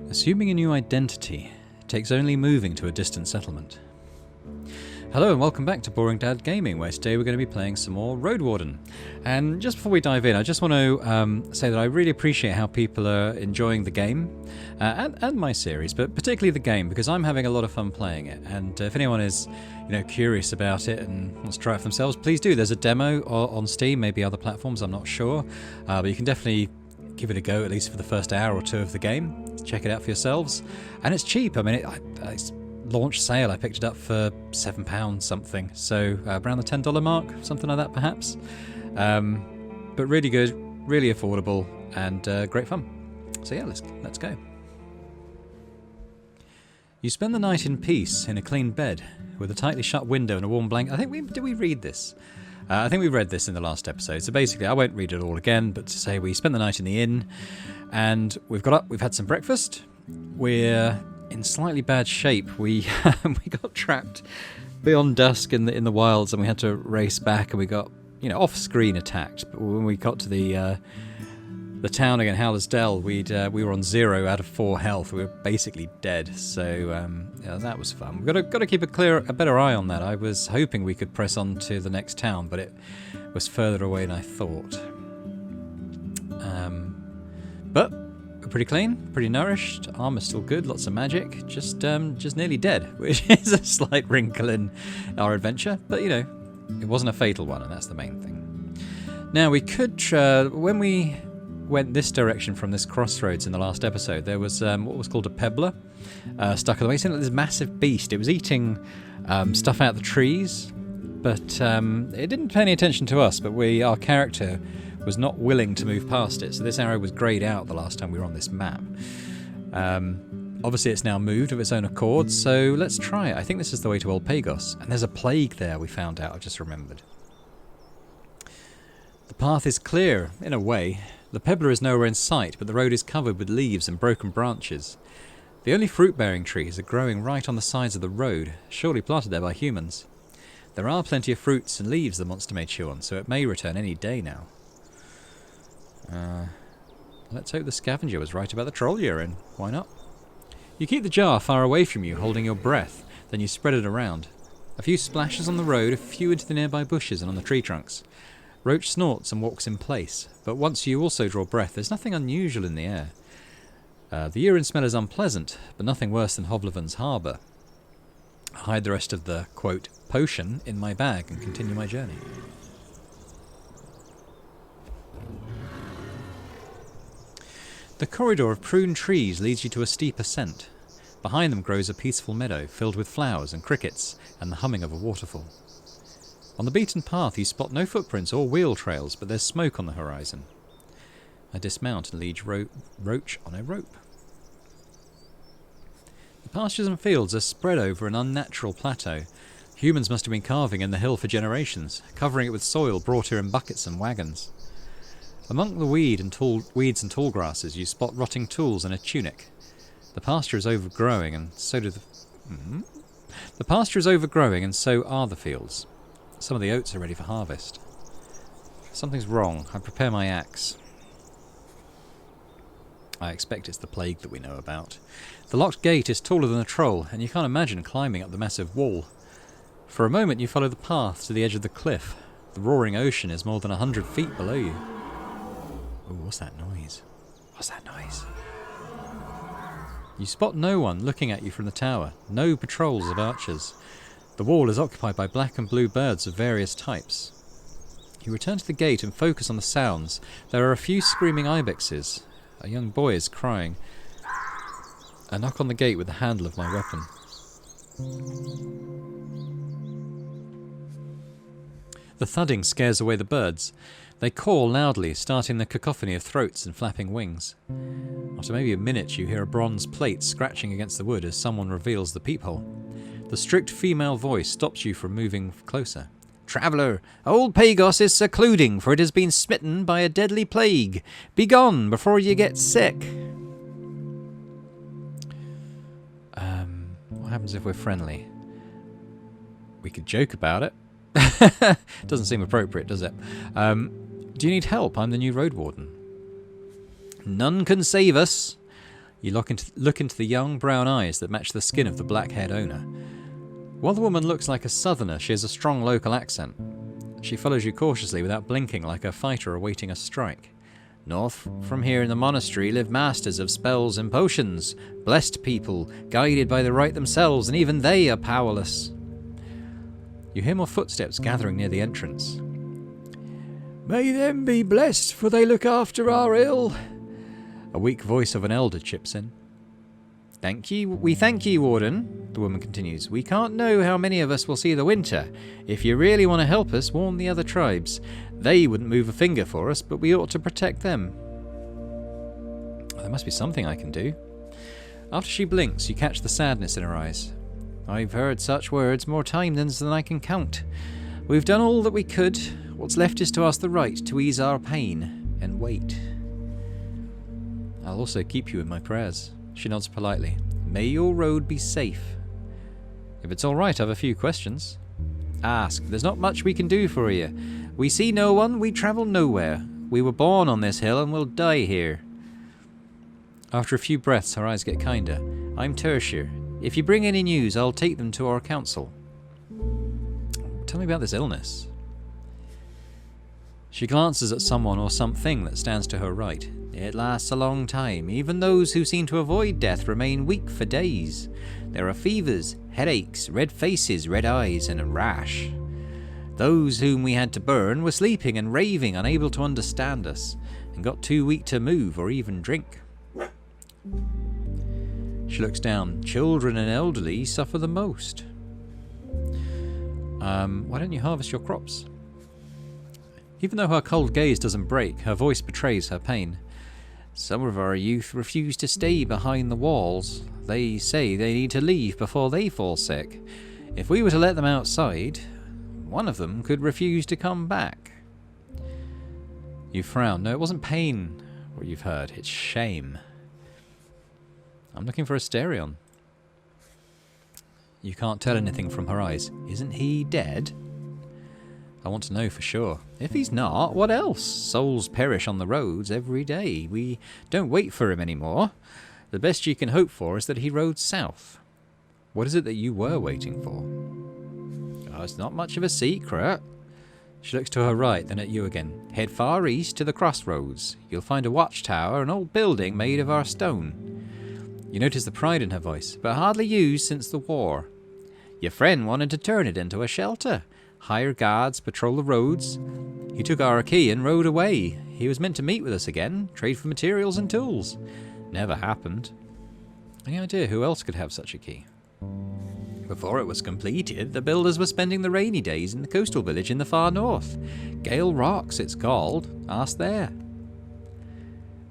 Assuming a new identity takes only moving to a distant settlement. Hello and welcome back to Boring Dad Gaming, where today we're going to be playing some more Roadwarden. And just before we dive in, I just want to say that I really appreciate how people are enjoying the game and my series, but particularly the game, because I'm having a lot of fun playing it. And if anyone is, curious about it and wants to try it for themselves, please do. There's a demo on Steam, maybe other platforms, I'm not sure, but you can definitely give it a go, at least for the first hour or two of the game. Check it out for yourselves, and it's cheap. I mean, it's launch sale. I picked it up for £7 something, so around the $10 mark, something like that perhaps. But really good, really affordable, and great fun. So yeah, let's go. You spend the night in peace in a clean bed with a tightly shut window and a warm blanket. Did we read this? I think we read this in the last episode. So basically, I won't read it all again, but to say we spent the night in the inn, and we've got up, we've had some breakfast. We're in slightly bad shape. We got trapped beyond dusk in the wilds, and we had to race back, and we got off screen attacked. But when we got to the town again, Howler's Dell, we were on 0 out of 4 health. We were basically dead. So that was fun. We've got to keep a better eye on that. I was hoping we could press on to the next town, but it was further away than I thought. But we're pretty clean, pretty nourished. Armor's still good, lots of magic. Just nearly dead, which is a slight wrinkle in our adventure. But it wasn't a fatal one, and that's the main thing. Now we could when we went this direction from this crossroads in the last episode, there was what was called a pebbler stuck on the way. It seemed like this massive beast. It was eating stuff out of the trees, but it didn't pay any attention to us. But our character was not willing to move past it, so this arrow was greyed out the last time we were on this map. Obviously it's now moved of its own accord, so let's try it. I think this is the way to Old Pagos, and there's a plague there, we found out. I just remembered. The path is clear, in a way. The pebbler is nowhere in sight, but the road is covered with leaves and broken branches. The only fruit-bearing trees are growing right on the sides of the road, surely planted there by humans. There are plenty of fruits and leaves the monster may chew on, so it may return any day now. Let's hope the scavenger was right about the troll urine. Why not? You keep the jar far away from you, holding your breath, then you spread it around. A few splashes on the road, a few into the nearby bushes and on the tree trunks. Roach snorts and walks in place, but once you also draw breath, there's nothing unusual in the air. The urine smell is unpleasant, but nothing worse than Hovleven's harbour. I hide the rest of the, quote, potion in my bag and continue my journey. The corridor of pruned trees leads you to a steep ascent. Behind them grows a peaceful meadow filled with flowers and crickets and the humming of a waterfall. On the beaten path you spot no footprints or wheel trails, but there's smoke on the horizon. I dismount and lead Roach on a rope. The pastures and fields are spread over an unnatural plateau. Humans must have been carving in the hill for generations, covering it with soil brought here in buckets and wagons. Among the weeds and tall grasses you spot rotting tools and a tunic. The pasture is overgrowing, and so do the pasture is overgrowing, and so are the fields. Some of the oats are ready for harvest. Something's wrong. I prepare my axe. I expect it's the plague that we know about. The locked gate is taller than a troll, and you can't imagine climbing up the massive wall. For a moment you follow the path to the edge of the cliff. The roaring ocean is more than 100 feet below you. Ooh, what's that noise? What's that noise? You spot no one looking at you from the tower. No patrols of archers. The wall is occupied by black and blue birds of various types. You return to the gate and focus on the sounds. There are a few screaming ibexes. A young boy is crying. I knock on the gate with the handle of my weapon. The thudding scares away the birds. They call loudly, starting the cacophony of throats and flapping wings. After maybe a minute you hear a bronze plate scratching against the wood as someone reveals the peephole. The strict female voice stops you from moving closer. "Traveller, Old Pagos is secluding, for it has been smitten by a deadly plague. Begone before you get sick." What happens if we're friendly? We could joke about it. Doesn't seem appropriate, does it? Do you need help? I'm the new Roadwarden. None can save us. You look into the young brown eyes that match the skin of the black-haired owner. While the woman looks like a southerner, she has a strong local accent. She follows you cautiously without blinking, like a fighter awaiting a strike. North from here in the monastery live masters of spells and potions, blessed people, guided by the right themselves, and even they are powerless. You hear more footsteps gathering near the entrance. May them be blessed, for they look after our ill. A weak voice of an elder chips in. We thank ye, Warden, the woman continues. We can't know how many of us will see the winter. If you really want to help us, warn the other tribes. They wouldn't move a finger for us, but we ought to protect them. There must be something I can do. After she blinks, you catch the sadness in her eyes. I've heard such words more times than I can count. We've done all that we could. What's left is to ask the right to ease our pain and wait. I'll also keep you in my prayers. She nods politely. May your road be safe. If it's all right, I have a few questions. Ask. There's not much we can do for you. We see no one, we travel nowhere. We were born on this hill and will die here. After a few breaths, her eyes get kinder. I'm Tertiary. If you bring any news, I'll take them to our council. Tell me about this illness. She glances at someone or something that stands to her right. It lasts a long time. Even those who seem to avoid death remain weak for days. There are fevers, headaches, red faces, red eyes, and a rash. Those whom we had to burn were sleeping and raving, unable to understand us, and got too weak to move or even drink. She looks down. Children and elderly suffer the most. Why don't you harvest your crops? Even though her cold gaze doesn't break, her voice betrays her pain. Some of our youth refuse to stay behind the walls. They say they need to leave before they fall sick. If we were to let them outside, one of them could refuse to come back. You frown. No, it wasn't pain, what you've heard. It's shame. I'm looking for Asterion. You can't tell anything from her eyes. Isn't he dead? I want to know for sure. If he's not, what else? Souls perish on the roads every day. We don't wait for him anymore. The best you can hope for is that he rode south. What is it that you were waiting for? Oh, it's not much of a secret. She looks to her right, then at you again. Head far east to the crossroads. You'll find a watchtower, an old building made of our stone. You notice the pride in her voice, but hardly used since the war. Your friend wanted to turn it into a shelter. Hire guards, patrol the roads. He took our key and rode away. He was meant to meet with us again, trade for materials and tools. Never happened. Any idea who else could have such a key? Before it was completed, the builders were spending the rainy days in the coastal village in the far north. Gale Rocks, it's called. Ask there.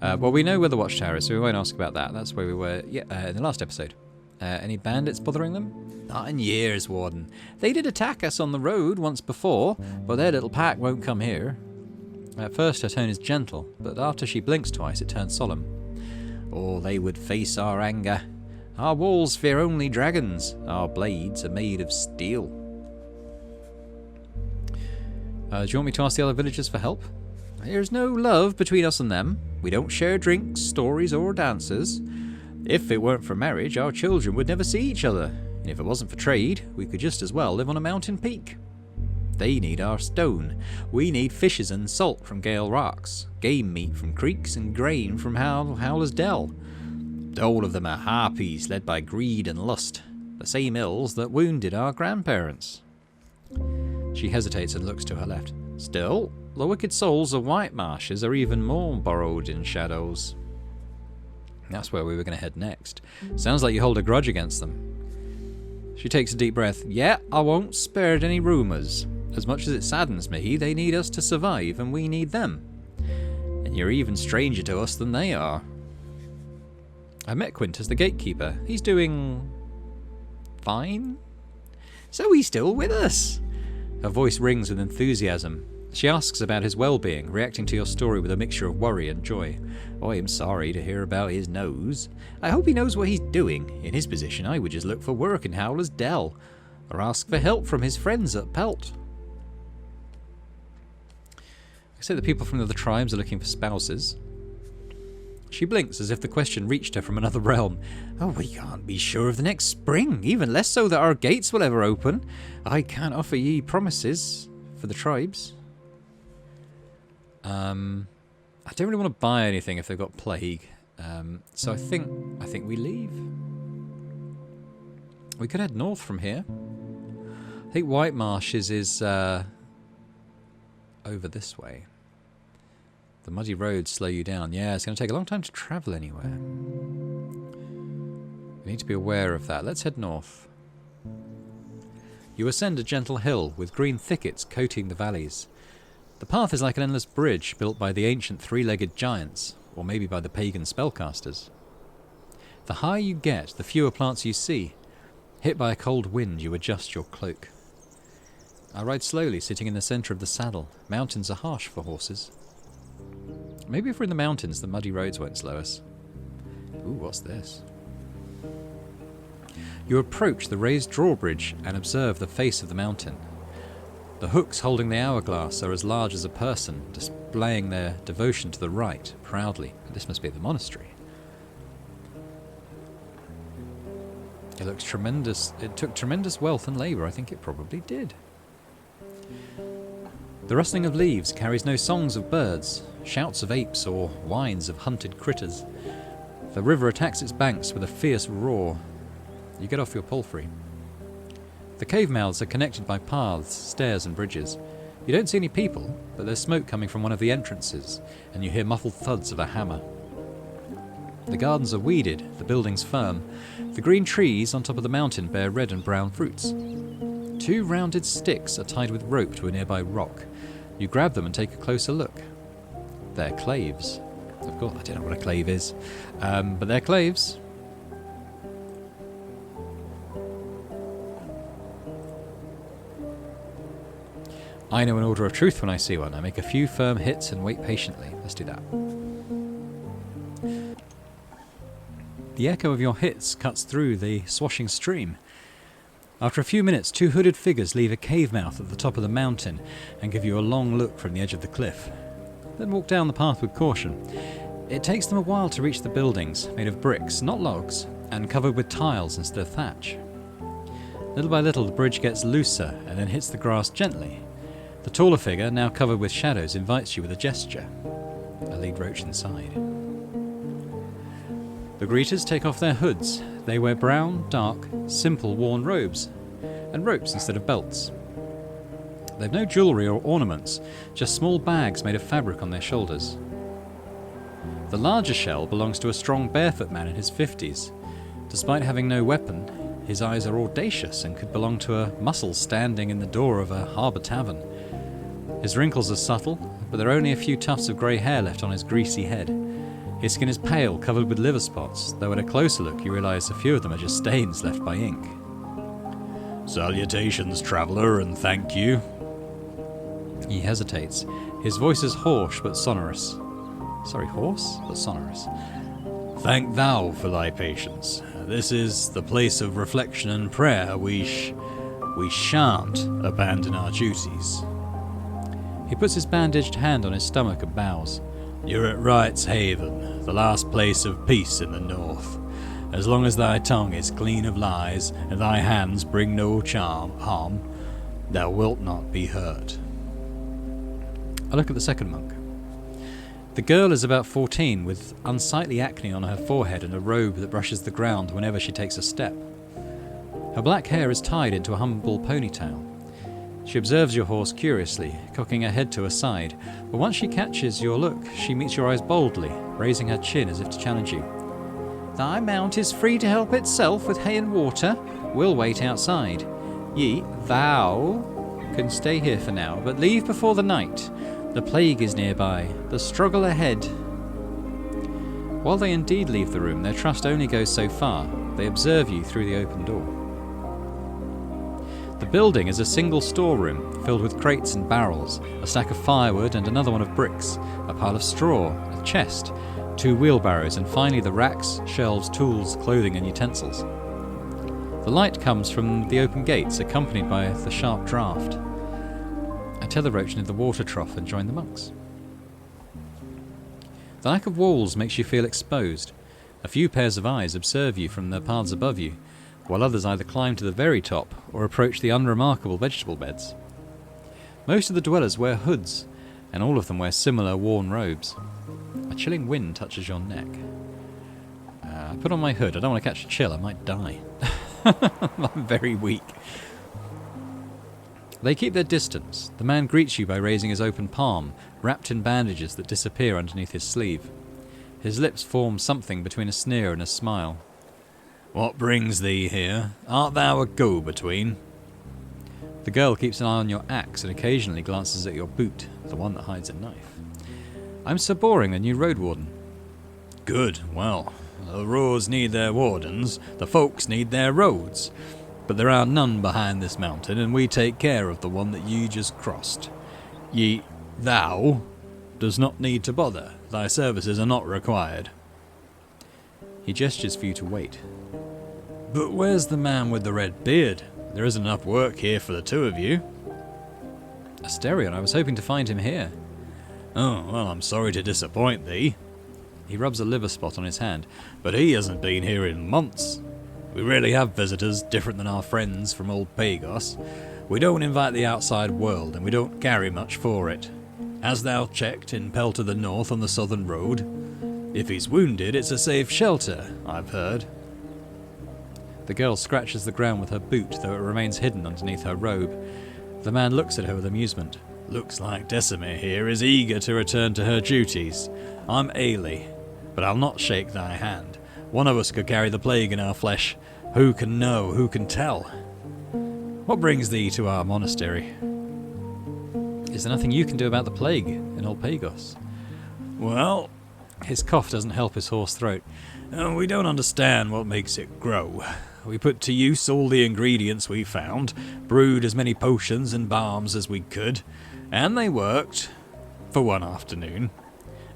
Well, we know where the watchtower is, so we won't ask about that. That's where we were in the last episode. Any bandits bothering them? Not in years, Warden. They did attack us on the road once before, but their little pack won't come here. At first her tone is gentle, but after she blinks twice it turns solemn. Oh, they would face our anger. Our walls fear only dragons. Our blades are made of steel. Do you want me to ask the other villagers for help? There's no love between us and them. We don't share drinks, stories, or dances. If it weren't for marriage, our children would never see each other. And if it wasn't for trade, we could just as well live on a mountain peak. They need our stone. We need fishes and salt from Gale Rocks, game meat from creeks, and grain from Howler's Dell. All of them are harpies led by greed and lust, the same ills that wounded our grandparents. She hesitates and looks to her left. Still, the wicked souls of White Marshes are even more burrowed in shadows. That's where we were going to head next. Sounds like you hold a grudge against them. She takes a deep breath. Yeah, I won't spare any rumours. As much as it saddens me, they need us to survive and we need them. And you're even stranger to us than they are. I met Quint as the gatekeeper. He's doing fine? So he's still with us. Her voice rings with enthusiasm. She asks about his well-being, reacting to your story with a mixture of worry and joy. Oh, I'm sorry to hear about his nose. I hope he knows what he's doing. In his position, I would just look for work in Howler's Dell, or ask for help from his friends at Pelt. I say the people from the other tribes are looking for spouses. She blinks as if the question reached her from another realm. Oh, we can't be sure of the next spring, even less so that our gates will ever open. I can't offer ye promises for the tribes. I don't really want to buy anything if they've got plague. So I think we leave. We could head north from here. I think White Marshes is over this way. The muddy roads slow you down. Yeah, it's going to take a long time to travel anywhere. We need to be aware of that. Let's head north. You ascend a gentle hill with green thickets coating the valleys. The path is like an endless bridge built by the ancient three-legged giants, or maybe by the pagan spellcasters. The higher you get, the fewer plants you see. Hit by a cold wind, you adjust your cloak. I ride slowly, sitting in the centre of the saddle. Mountains are harsh for horses. Maybe if we're in the mountains, the muddy roads won't slow us. Ooh, what's this? You approach the raised drawbridge and observe the face of the mountain. The hooks holding the hourglass are as large as a person, displaying their devotion to the right proudly. This must be the monastery. It looks tremendous. It took tremendous wealth and labour. I think it probably did. The rustling of leaves carries no songs of birds, shouts of apes, or whines of hunted critters. The river attacks its banks with a fierce roar. You get off your palfrey. The cave mouths are connected by paths, stairs and bridges. You don't see any people, but there's smoke coming from one of the entrances, and you hear muffled thuds of a hammer. The gardens are weeded, the buildings firm. The green trees on top of the mountain bear red and brown fruits. 2 rounded sticks are tied with rope to a nearby rock. You grab them and take a closer look. They're claves. Of course, I don't know what a clave is, but they're claves. I know an order of truth when I see one. I make a few firm hits and wait patiently. Let's do that. The echo of your hits cuts through the swashing stream. After a few minutes, 2 hooded figures leave a cave mouth at the top of the mountain and give you a long look from the edge of the cliff. Then walk down the path with caution. It takes them a while to reach the buildings, made of bricks, not logs, and covered with tiles instead of thatch. Little by little, the bridge gets looser and then hits the grass gently. The taller figure, now covered with shadows, invites you with a gesture. I lead Roach inside. The greeters take off their hoods. They wear brown, dark, simple worn robes, and ropes instead of belts. They've no jewellery or ornaments, just small bags made of fabric on their shoulders. The larger shell belongs to a strong barefoot man in his 50s. Despite having no weapon, his eyes are audacious and could belong to a mussel standing in the door of a harbour tavern. His wrinkles are subtle, but there are only a few tufts of grey hair left on his greasy head. His skin is pale, covered with liver spots, though at a closer look you realise a few of them are just stains left by ink. "Salutations, traveller, and thank you." He hesitates. His voice is hoarse but sonorous. Hoarse but sonorous. "Thank thou for thy patience. This is the place of reflection and prayer. We shan't abandon our duties." He puts his bandaged hand on his stomach and bows. "You're at Wright's Haven, the last place of peace in the north. As long as thy tongue is clean of lies, and thy hands bring no harm, thou wilt not be hurt." I look at the second monk. The girl is about 14, with unsightly acne on her forehead and a robe that brushes the ground whenever she takes a step. Her black hair is tied into a humble ponytail. She observes your horse curiously, cocking her head to her side, but once she catches your look, she meets your eyes boldly, raising her chin as if to challenge you. "Thy mount is free to help itself with hay and water. We'll wait outside. Thou can stay here for now, but leave before the night. The plague is nearby, the struggle ahead." While they indeed leave the room, their trust only goes so far. They observe you through the open door. The building is a single storeroom, filled with crates and barrels, a stack of firewood and another one of bricks, a pile of straw, a chest, 2 wheelbarrows, and finally the racks, shelves, tools, clothing and utensils. The light comes from the open gates, accompanied by the sharp draught. I tether Roach into the water trough and join the monks. The lack of walls makes you feel exposed. A few pairs of eyes observe you from the paths above you, while others either climb to the very top or approach the unremarkable vegetable beds. Most of the dwellers wear hoods, and all of them wear similar worn robes. A chilling wind touches your neck. I put on my hood. I don't want to catch a chill. I might die. I'm very weak. They keep their distance. The man greets you by raising his open palm, wrapped in bandages that disappear underneath his sleeve. His lips form something between a sneer and a smile. "What brings thee here? Art thou a go-between?" The girl keeps an eye on your axe and occasionally glances at your boot, the one that hides a knife. "I'm Sir Boring, the new Roadwarden." "Good, well, the roads need their wardens, the folks need their roads. But there are none behind this mountain, and we take care of the one that ye just crossed. Thou does not need to bother. Thy services are not required." He gestures for you to wait. "But where's the man with the red beard? There isn't enough work here for the two of you." "Asterion, I was hoping to find him here." "Oh, well, I'm sorry to disappoint thee." He rubs a liver spot on his hand. "But he hasn't been here in months. We rarely have visitors different than our friends from old Pagos. We don't invite the outside world, and we don't carry much for it. Has thou checked in Pell to the north on the southern road? If he's wounded, it's a safe shelter, I've heard." The girl scratches the ground with her boot, though it remains hidden underneath her robe. The man looks at her with amusement. "Looks like Decimir here is eager to return to her duties. I'm Ailey, but I'll not shake thy hand. One of us could carry the plague in our flesh. Who can know? Who can tell? What brings thee to our monastery?" "Is there nothing you can do about the plague in old Pagos?" "Well," his cough doesn't help his hoarse throat, "we don't understand what makes it grow. We put to use all the ingredients we found, brewed as many potions and balms as we could, and they worked for one afternoon.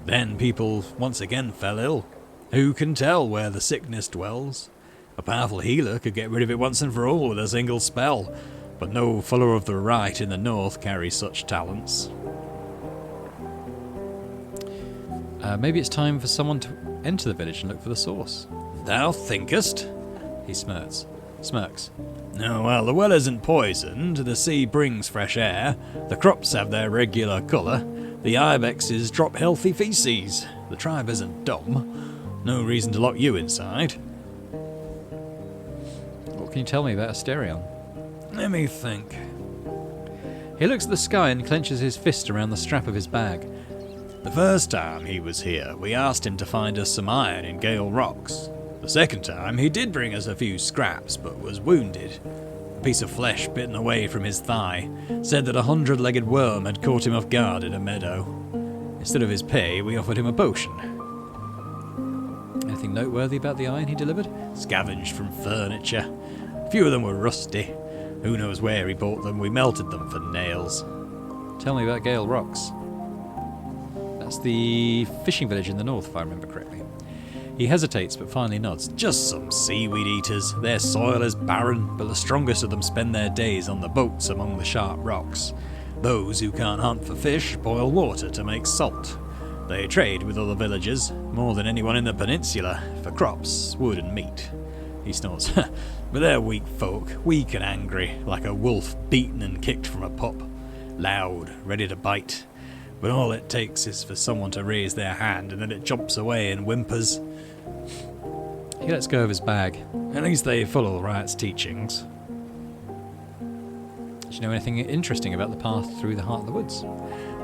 Then people once again fell ill. Who can tell where the sickness dwells? A powerful healer could get rid of it once and for all with a single spell, but no follower of the right in the north carries such talents." Maybe it's time for someone to enter the village and look for the source." "Thou thinkest?" He smirks. "No, well, the well isn't poisoned, the sea brings fresh air, the crops have their regular colour, the ibexes drop healthy feces, the tribe isn't dumb. No reason to lock you inside." "What can you tell me about Asterion?" "Let me think." He looks at the sky and clenches his fist around the strap of his bag. "The first time he was here, we asked him to find us some iron in Gale Rocks. The second time, he did bring us a few scraps, but was wounded. A piece of flesh bitten away from his thigh. Said that a 100-legged worm had caught him off guard in a meadow. Instead of his pay, we offered him a potion." "Anything noteworthy about the iron he delivered?" "Scavenged from furniture. A few of them were rusty. Who knows where he bought them? We melted them for nails." "Tell me about Gale Rocks." "That's the fishing village in the north, if I remember correctly." He hesitates, but finally nods. "Just some seaweed eaters. Their soil is barren, but the strongest of them spend their days on the boats among the sharp rocks. Those who can't hunt for fish boil water to make salt. They trade with other villagers, more than anyone in the peninsula, for crops, wood and meat." He snorts. "But they're weak folk, weak and angry, like a wolf beaten and kicked from a pup. Loud, ready to bite. But all it takes is for someone to raise their hand and then it jumps away and whimpers." He lets go of his bag. "At least they follow Riot's teachings." "Do you know anything interesting about the path through the heart of the woods?"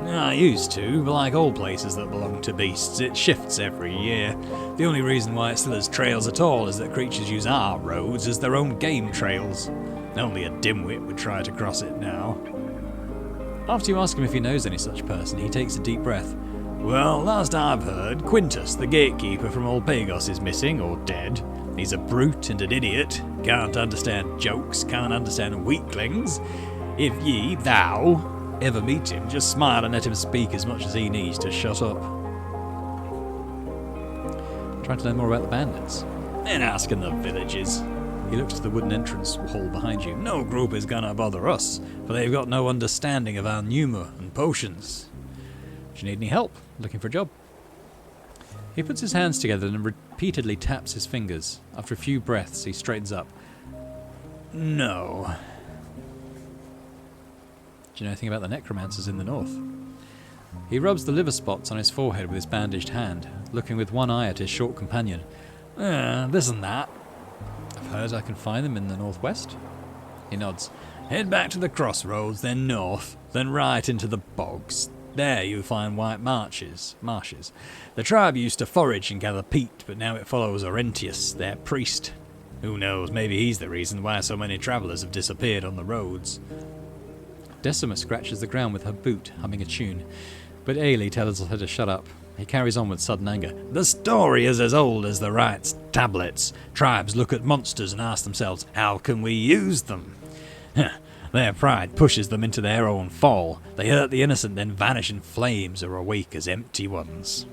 "I used to, but like all places that belong to beasts, it shifts every year. The only reason why it still has trails at all is that creatures use our roads as their own game trails. Only a dimwit would try to cross it now." After you ask him if he knows any such person, he takes a deep breath. "Well, last I've heard, Quintus, the gatekeeper from old Pagos, is missing or dead. He's a brute and an idiot, can't understand jokes, can't understand weaklings. If thou, ever meet him, just smile and let him speak as much as he needs to shut up." Trying to learn more about the bandits. "Then ask in the villages." He looks to the wooden entrance hall behind you. "No group is gonna bother us, for they've got no understanding of our pneuma and potions. Do you need any help? Looking for a job?" He puts his hands together and repeatedly taps his fingers. After a few breaths, he straightens up. No. Do you know anything about the necromancers in the north? He rubs the liver spots on his forehead with his bandaged hand, looking with one eye at his short companion. This and that. I've heard I can find them in the northwest. He nods. Head back to the crossroads, then north, then right into the bogs. There you'll find white marshes. The tribe used to forage and gather peat, but now it follows Orentius, their priest. Who knows, maybe he's the reason why so many travellers have disappeared on the roads. Decima scratches the ground with her boot, humming a tune, but Ailey tells her to shut up. He carries on with sudden anger. The story is as old as the Right's tablets. Tribes look at monsters and ask themselves, how can we use them? Their pride pushes them into their own fall. They hurt the innocent, then vanish in flames or awake as empty ones.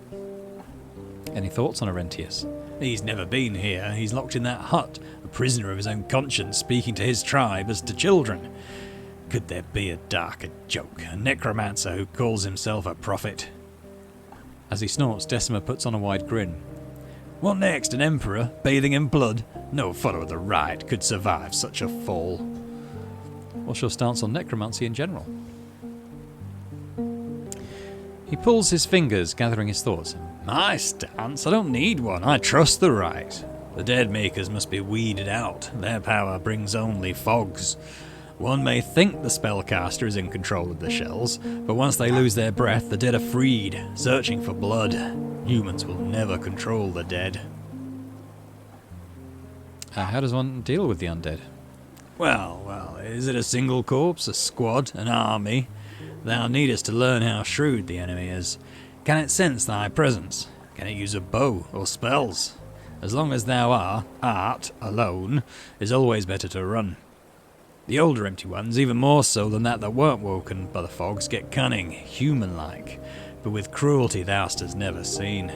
Any thoughts on Orentius? He's never been here. He's locked in that hut, a prisoner of his own conscience, speaking to his tribe as to children. Could there be a darker joke? A necromancer who calls himself a prophet? As he snorts, Decima puts on a wide grin. What next? An emperor, bathing in blood? No follower of the right could survive such a fall. What's your stance on necromancy in general? He pulls his fingers, gathering his thoughts. My stance? I don't need one. I trust the right. The dead makers must be weeded out. Their power brings only fogs. One may think the spellcaster is in control of the shells, but once they lose their breath, the dead are freed, searching for blood. Humans will never control the dead. How does one deal with the undead? Well, is it a single corpse, a squad, an army? Thou needest to learn how shrewd the enemy is. Can it sense thy presence? Can it use a bow or spells? As long as thou art alone, is always better to run. The older empty ones, even more so than that weren't woken by the fogs, get cunning, human-like, but with cruelty thou'st has never seen.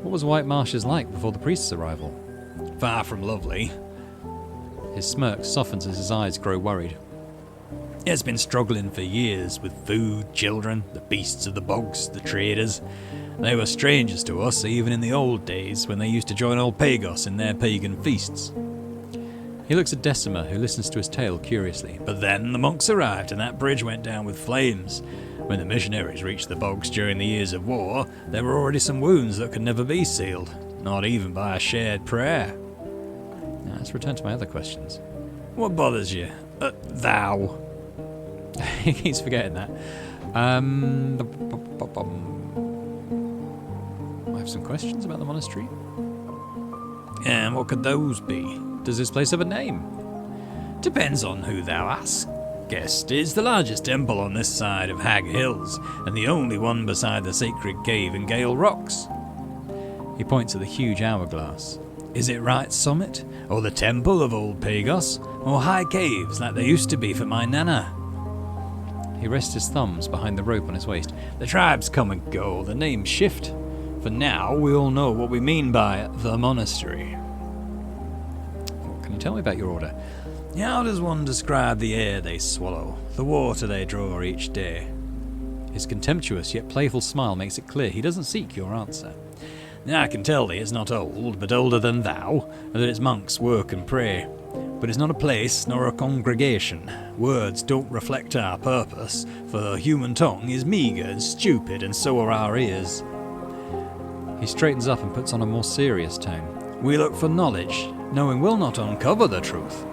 What was White Marshes like before the priest's arrival? Far from lovely. His smirk softens as his eyes grow worried. It's been struggling for years with food, children, the beasts of the bogs, the traders. They were strangers to us even in the old days when they used to join old Pagos in their pagan feasts. He looks at Decima, who listens to his tale curiously. But then the monks arrived and that bridge went down with flames. When the missionaries reached the bogs during the years of war, there were already some wounds that could never be sealed, not even by a shared prayer. Now, let's return to my other questions. What bothers you? Thou. He keeps forgetting that. I have some questions about the monastery. And what could those be? Does this place have a name? Depends on who thou askest. It's the largest temple on this side of Hag Hills, and the only one beside the sacred cave in Gale Rocks. He points at the huge hourglass. Is it Right Summit, or the temple of old Pagos, or high caves like they used to be for my nana? He rests his thumbs behind the rope on his waist. The tribes come and go, the names shift. For now, we all know what we mean by the monastery. Can you tell me about your order? How does one describe the air they swallow, the water they draw each day? His contemptuous yet playful smile makes it clear he doesn't seek your answer. Now I can tell thee it's not old, but older than thou, and that its monks work and pray. But it's not a place nor a congregation. Words don't reflect our purpose, for the human tongue is meagre and stupid, and so are our ears. He straightens up and puts on a more serious tone. We look for knowledge, knowing will not uncover the truth.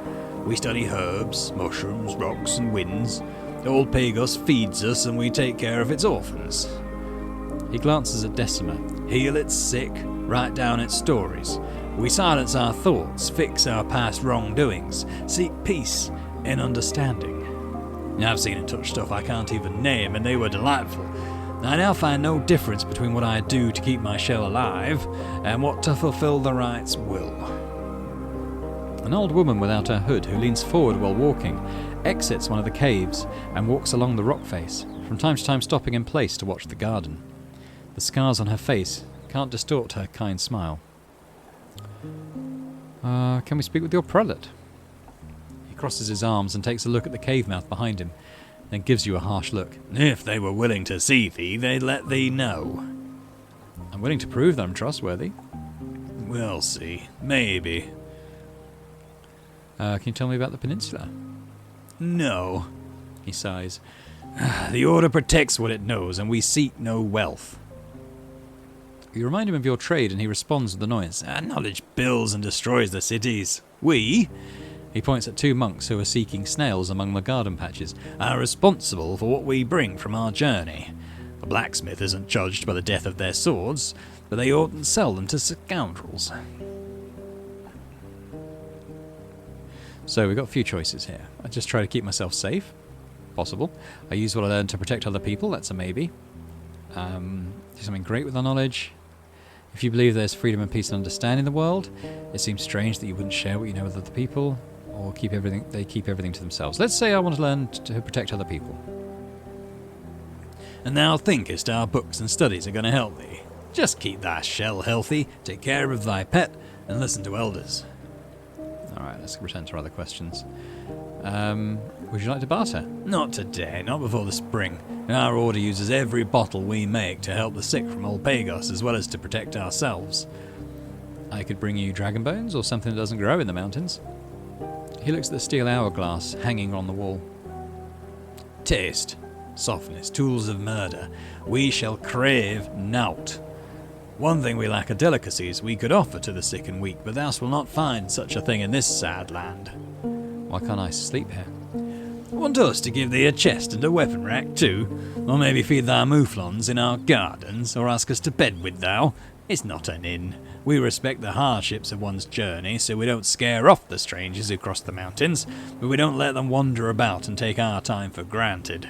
We study herbs, mushrooms, rocks and winds. Old Pagos feeds us and we take care of its orphans. He glances at Decima. Heal its sick, write down its stories. We silence our thoughts, fix our past wrongdoings, seek peace and understanding. I've seen and touched stuff I can't even name, and they were delightful. I now find no difference between what I do to keep my shell alive and what to fulfill the right's will. An old woman without her hood who leans forward while walking exits one of the caves and walks along the rock face, from time to time stopping in place to watch the garden. The scars on her face can't distort her kind smile. Can we speak with your prelate? He crosses his arms and takes a look at the cave mouth behind him, then gives you a harsh look. If they were willing to see thee, they'd let thee know. I'm willing to prove that I'm trustworthy. We'll see. Maybe. Can you tell me about the peninsula? No. He sighs. The Order protects what it knows, and we seek no wealth. You remind him of your trade, and he responds with annoyance. Our knowledge builds and destroys the cities. We, he points at two monks who are seeking snails among the garden patches, are responsible for what we bring from our journey. The blacksmith isn't judged by the death of their swords, but they oughtn't sell them to scoundrels. So we've got a few choices here. I just try to keep myself safe. Possible. I use what I learned to protect other people. That's a maybe. Do something great with our knowledge. If you believe there's freedom and peace and understanding in the world, it seems strange that you wouldn't share what you know with other people, or keep everything to themselves. Let's say I want to learn to protect other people. And thou thinkest our books and studies are going to help thee? Just keep thy shell healthy, take care of thy pet, and listen to elders. Alright, let's return to our other questions. Would you like to barter? Not today, not before the spring. Our order uses every bottle we make to help the sick from old Pagos, as well as to protect ourselves. I could bring you dragon bones, or something that doesn't grow in the mountains. He looks at the steel hourglass hanging on the wall. Taste, softness, tools of murder. We shall crave naught. One thing we lack are delicacies we could offer to the sick and weak, but thou wilt not find such a thing in this sad land. Why can't I sleep here? Want us to give thee a chest and a weapon rack too? Or maybe feed thy mouflons in our gardens, or ask us to bed with thou? It's not an inn. We respect the hardships of one's journey, so we don't scare off the strangers who cross the mountains, but we don't let them wander about and take our time for granted.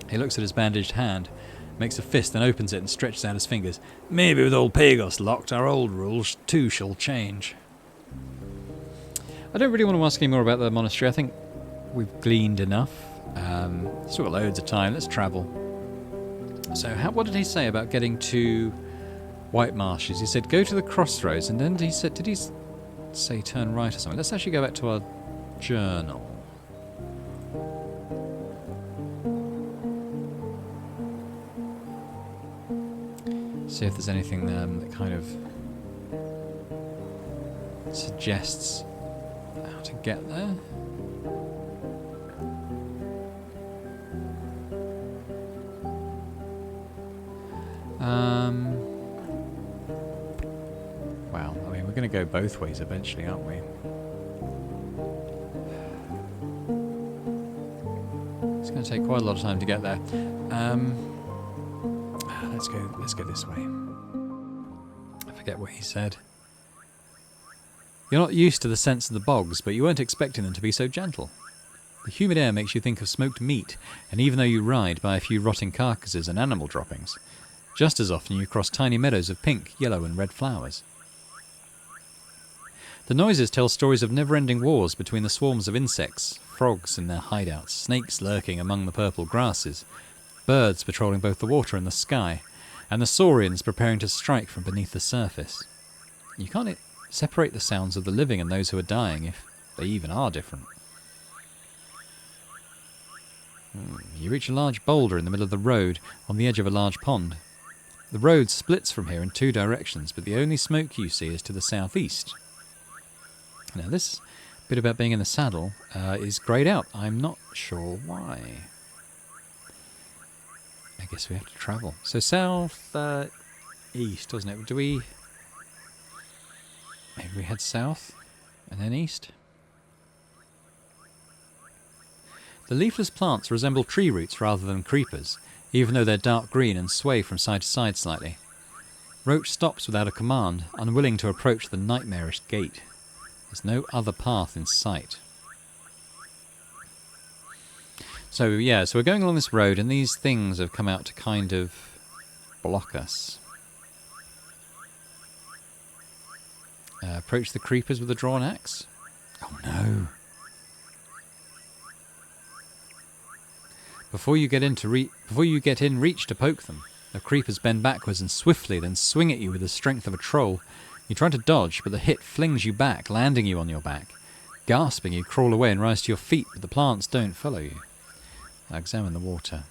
He looks at his bandaged hand, makes a fist, then opens it and stretches out his fingers. Maybe with old Pagos locked, our old rules too shall change. I don't really want to ask any more about the monastery. I think we've gleaned enough. Still got loads of time. Let's travel. So, what did he say about getting to White Marshes? He said go to the crossroads, and then did he say turn right or something? Let's actually go back to our journal. See if there's anything that kind of suggests how to get there. Well, I mean, we're going to go both ways eventually, aren't we? It's going to take quite a lot of time to get there. Let's go this way. I forget what he said. You're not used to the scents of the bogs, but you weren't expecting them to be so gentle. The humid air makes you think of smoked meat, and even though you ride by a few rotting carcasses and animal droppings, just as often you cross tiny meadows of pink, yellow and red flowers. The noises tell stories of never-ending wars between the swarms of insects, frogs in their hideouts, snakes lurking among the purple grasses, birds patrolling both the water and the sky, and the saurians preparing to strike from beneath the surface. You can't separate the sounds of the living and those who are dying, if they even are different. You reach a large boulder in the middle of the road on the edge of a large pond. The road splits from here in two directions, but the only smoke you see is to the southeast. Now this bit about being in the saddle is greyed out. I'm not sure why. I guess we have to travel. So south east, doesn't it? Maybe we head south and then east? The leafless plants resemble tree roots rather than creepers, even though they're dark green and sway from side to side slightly. Roach stops without a command, unwilling to approach the nightmarish gate. There's no other path in sight. So we're going along this road, and these things have come out to kind of block us. Approach the creepers with a drawn axe? Oh no! Before you get in reach to poke them, the creepers bend backwards and swiftly then swing at you with the strength of a troll. You try to dodge, but the hit flings you back, landing you on your back. Gasping, you crawl away and rise to your feet, but the plants don't follow you. Now examine the water.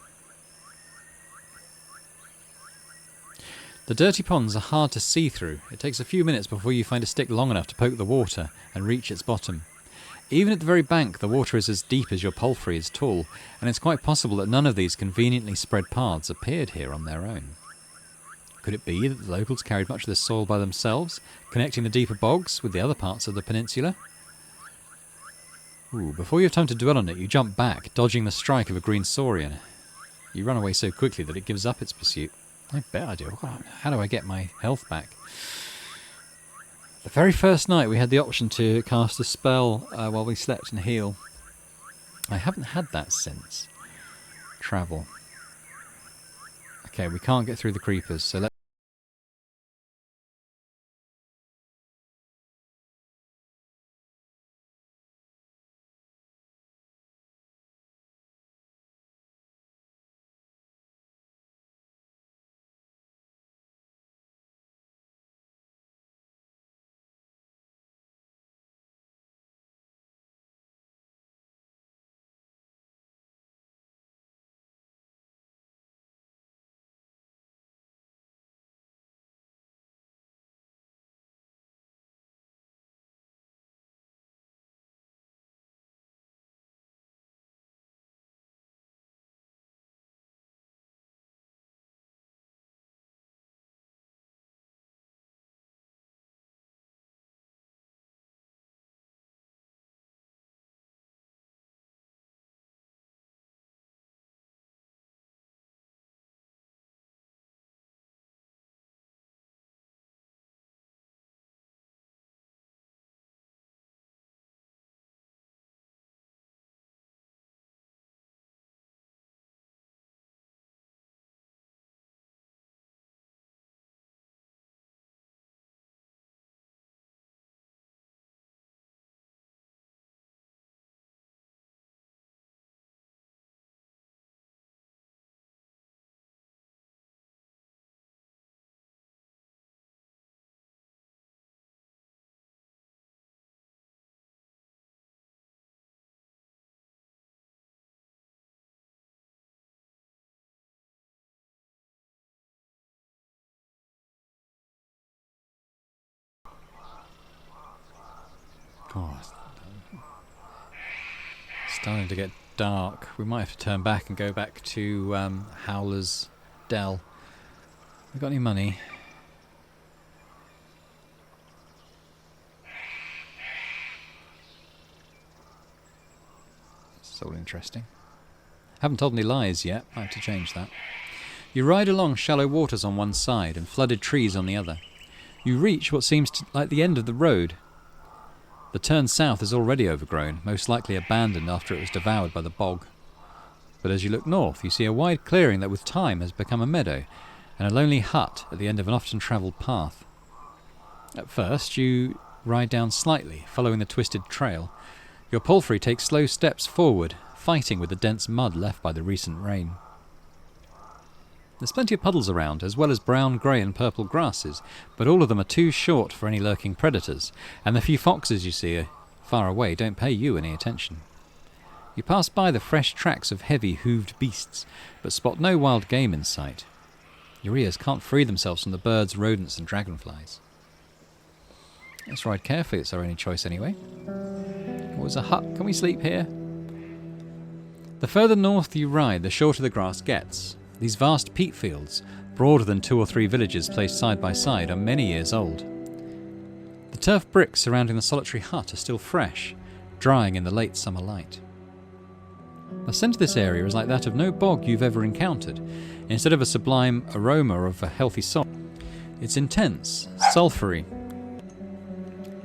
The dirty ponds are hard to see through. It takes a few minutes before you find a stick long enough to poke the water and reach its bottom. Even at the very bank, the water is as deep as your palfrey is tall, and it's quite possible that none of these conveniently spread paths appeared here on their own. Could it be that the locals carried much of this soil by themselves, connecting the deeper bogs with the other parts of the peninsula? Ooh, before you have time to dwell on it, you jump back, dodging the strike of a green saurian. You run away so quickly that it gives up its pursuit. I bet I do. How do I get my health back? The very first night we had the option to cast a spell while we slept and heal. I haven't had that since. Travel. Okay, we can't get through the creepers, so let's... God, it's starting to get dark. We might have to turn back and go back to Howler's Dell. We got any money? It's all interesting. Haven't told any lies yet. I have to change that. You ride along shallow waters on one side and flooded trees on the other. You reach what seems like the end of the road. The turn south is already overgrown, most likely abandoned after it was devoured by the bog. But as you look north, you see a wide clearing that with time has become a meadow, and a lonely hut at the end of an often-travelled path. At first, you ride down slightly, following the twisted trail. Your palfrey takes slow steps forward, fighting with the dense mud left by the recent rain. There's plenty of puddles around, as well as brown, grey and purple grasses, but all of them are too short for any lurking predators, and the few foxes you see far away don't pay you any attention. You pass by the fresh tracks of heavy, hooved beasts, but spot no wild game in sight. Your ears can't free themselves from the birds, rodents and dragonflies. Let's ride carefully, it's our only choice anyway. Oh, there's a hut. Can we sleep here? The further north you ride, the shorter the grass gets. These vast peat fields, broader than 2 or 3 villages placed side by side, are many years old. The turf bricks surrounding the solitary hut are still fresh, drying in the late summer light. The scent of this area is like that of no bog you've ever encountered. Instead of a sublime aroma of a healthy soil, it's intense, sulphury,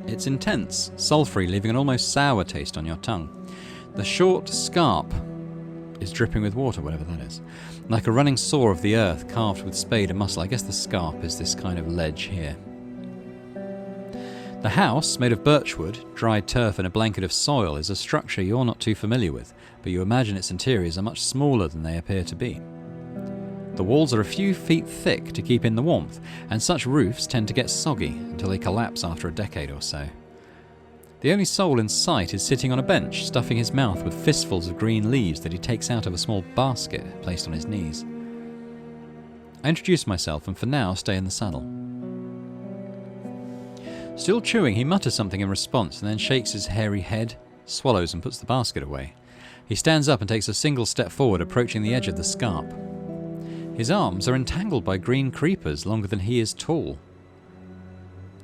leaving an almost sour taste on your tongue. The short scarp is dripping with water, whatever that is. Like a running saw of the earth carved with spade and muscle. I guess the scarp is this kind of ledge here. The house, made of birchwood, dried turf and a blanket of soil, is a structure you're not too familiar with, but you imagine its interiors are much smaller than they appear to be. The walls are a few feet thick to keep in the warmth, and such roofs tend to get soggy until they collapse after a decade or so. The only soul in sight is sitting on a bench, stuffing his mouth with fistfuls of green leaves that he takes out of a small basket placed on his knees. I introduce myself and for now stay in the saddle. Still chewing, he mutters something in response and then shakes his hairy head, swallows and puts the basket away. He stands up and takes a single step forward, approaching the edge of the scarp. His arms are entangled by green creepers longer than he is tall.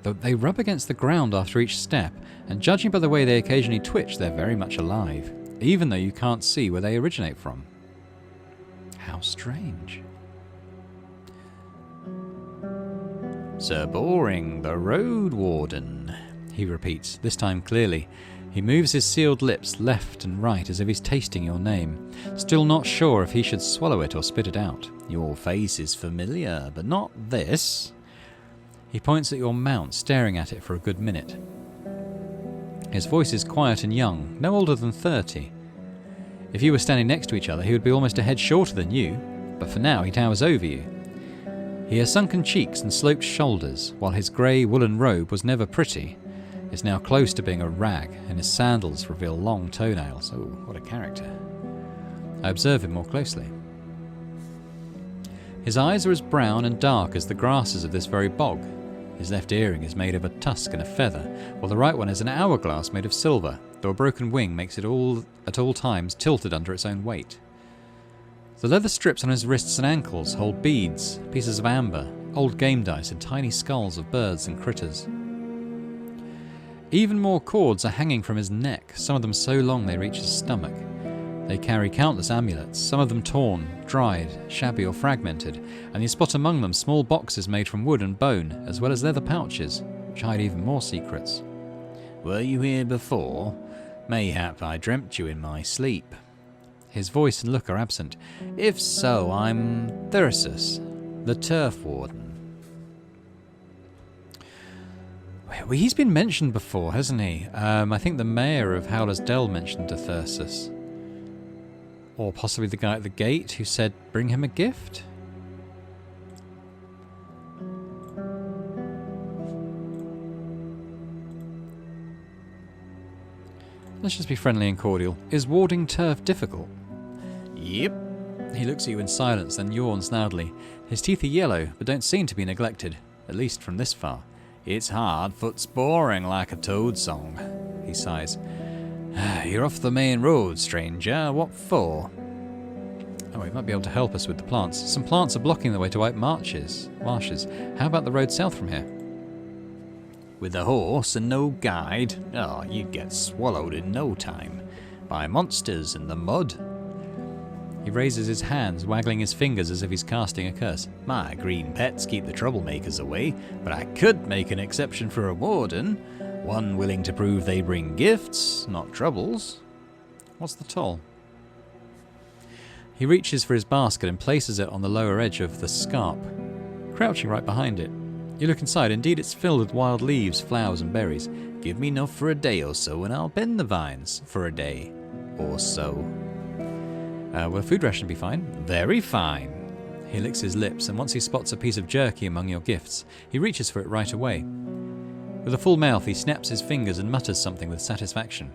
They rub against the ground after each step, and judging by the way they occasionally twitch, they're very much alive, even though you can't see where they originate from. How strange. Sir Boring, the Roadwarden, he repeats, this time clearly. He moves his sealed lips left and right as if he's tasting your name, still not sure if he should swallow it or spit it out. Your face is familiar, but not this. He points at your mount, staring at it for a good minute. His voice is quiet and young, no older than 30. If you were standing next to each other, he would be almost a head shorter than you, but for now he towers over you. He has sunken cheeks and sloped shoulders, while his grey woolen robe was never pretty, is now close to being a rag, and his sandals reveal long toenails. Oh, what a character. I observe him more closely. His eyes are as brown and dark as the grasses of this very bog. His left earring is made of a tusk and a feather, while the right one is an hourglass made of silver, though a broken wing makes it at all times tilted under its own weight. The leather strips on his wrists and ankles hold beads, pieces of amber, old game dice and tiny skulls of birds and critters. Even more cords are hanging from his neck, some of them so long they reach his stomach. They carry countless amulets, some of them torn, dried, shabby or fragmented, and you spot among them small boxes made from wood and bone, as well as leather pouches, which hide even more secrets. Were you here before? Mayhap I dreamt you in my sleep. His voice and look are absent. If so, I'm Thyrsus, the Turf Warden. Well, he's been mentioned before, hasn't he? I think the mayor of Howler's Dell mentioned Thyrsus. Or possibly the guy at the gate who said, bring him a gift? Let's just be friendly and cordial. Is warding turf difficult? Yep. He looks at you in silence, then yawns loudly. His teeth are yellow, but don't seem to be neglected, at least from this far. It's hard, foot's boring like a toad song, he sighs. You're off the main road, stranger. What for? Oh, he might be able to help us with the plants. Some plants are blocking the way to White Marshes. How about the road south from here? With a horse and no guide? Oh, you'd get swallowed in no time. By monsters in the mud. He raises his hands, waggling his fingers as if he's casting a curse. My green pets keep the troublemakers away, but I could make an exception for a warden. One willing to prove they bring gifts, not troubles. What's the toll? He reaches for his basket and places it on the lower edge of the scarp, crouching right behind it. You look inside. Indeed, it's filled with wild leaves, flowers and berries. Give me enough for a day or so, and I'll bend the vines for a day or so. Will a food ration be fine? Very fine. He licks his lips, and once he spots a piece of jerky among your gifts, he reaches for it right away. With a full mouth, he snaps his fingers and mutters something with satisfaction.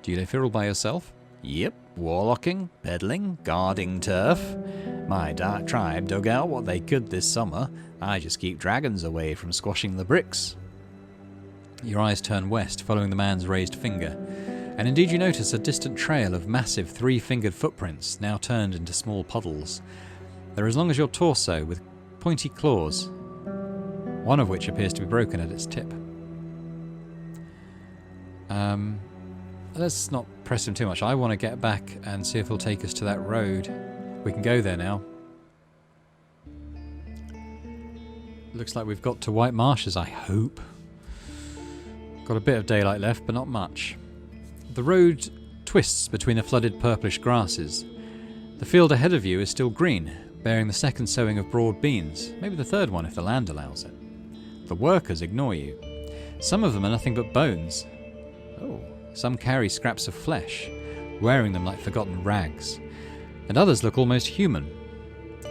Do you live here all by yourself? Yep, warlocking, peddling, guarding turf. My dark tribe dug out what they could this summer. I just keep dragons away from squashing the bricks. Your eyes turn west, following the man's raised finger, and indeed you notice a distant trail of massive three-fingered footprints, now turned into small puddles. They're as long as your torso, with pointy claws, one of which appears to be broken at its tip. Let's not press him too much. I want to get back and see if he'll take us to that road. We can go there now. Looks like we've got to White Marshes, I hope. Got a bit of daylight left, but not much. The road twists between the flooded purplish grasses. The field ahead of you is still green, bearing the second sowing of broad beans, maybe the third one if the land allows it. The workers ignore you. Some of them are nothing but bones. Oh, some carry scraps of flesh, wearing them like forgotten rags. And others look almost human,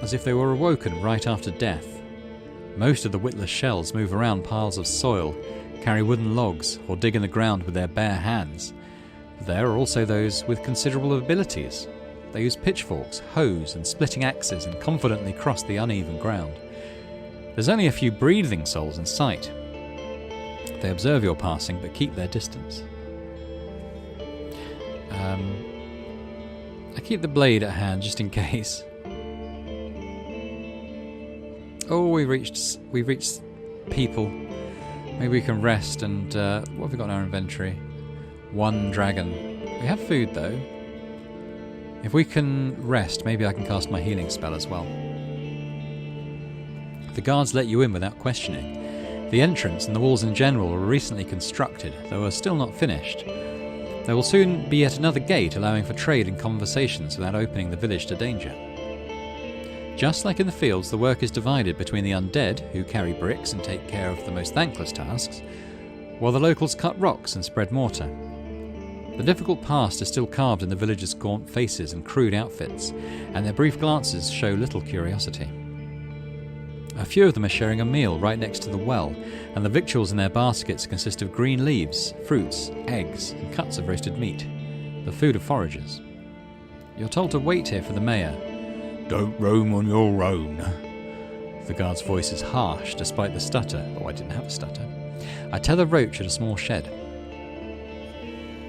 as if they were awoken right after death. Most of the witless shells move around piles of soil, carry wooden logs, or dig in the ground with their bare hands. There are also those with considerable abilities. They use pitchforks, hoes, and splitting axes and confidently cross the uneven ground. There's only a few breathing souls in sight. They observe your passing but keep their distance. I keep the blade at hand just in case. Oh, we reached people. Maybe we can rest and what have we got in our inventory? 1 dragon. We have food though. If we can rest, maybe I can cast my healing spell as well. The guards let you in without questioning. The entrance and the walls in general were recently constructed, though are still not finished. There will soon be yet another gate allowing for trade and conversations without opening the village to danger. Just like in the fields, the work is divided between the undead, who carry bricks and take care of the most thankless tasks, while the locals cut rocks and spread mortar. The difficult past is still carved in the villagers' gaunt faces and crude outfits, and their brief glances show little curiosity. A few of them are sharing a meal right next to the well, and the victuals in their baskets consist of green leaves, fruits, eggs, and cuts of roasted meat, the food of foragers. You're told to wait here for the mayor. Don't roam on your own. The guard's voice is harsh, despite the stutter. Oh, I didn't have a stutter. I tether Roach at a small shed.